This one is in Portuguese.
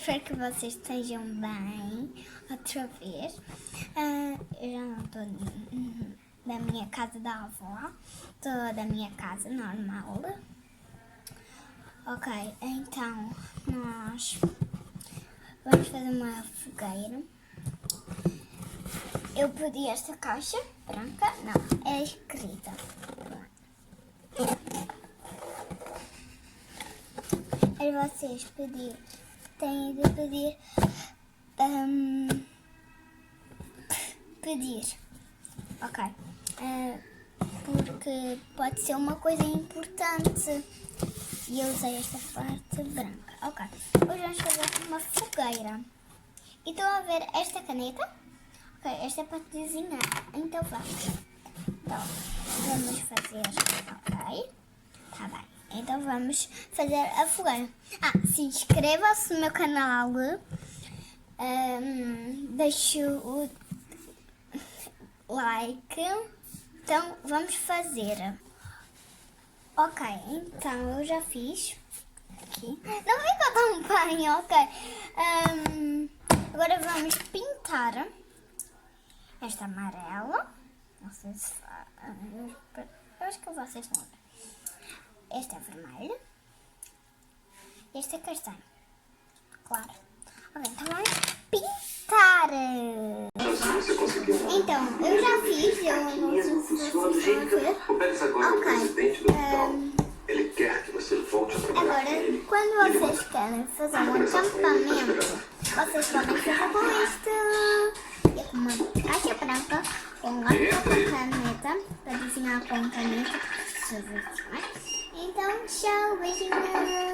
espero que vocês estejam bem outra vez. Eu já não estou da minha casa da avó, estou da minha casa normal. Ok, então nós vamos fazer uma fogueira. Eu pedi esta caixa branca, não, é escrita. Aí vocês têm de pedir, ok, porque pode ser uma coisa importante e eu usei esta parte branca, ok. Hoje vamos fazer uma fogueira e estão a ver esta caneta? Ok, esta é para desenhar, então vamos fazer, ok, tá bem. Então vamos fazer a fogueira. Se inscreva-se no meu canal, deixe o like. Então vamos fazer. Ok, então eu já fiz aqui. Não ficou tão bem, ok. Agora vamos pintar esta amarela. Não sei se eu acho que vocês vão ver. Este é vermelho. Este é castanho. Claro. Ok, então vamos pintar. Então, eu já fiz. Agora, quando vocês querem fazer um acampamento, vocês podem fazer com isto. E com uma caixa branca, com caneta, para desenhar com caneta. Então, tchau, beijinhos.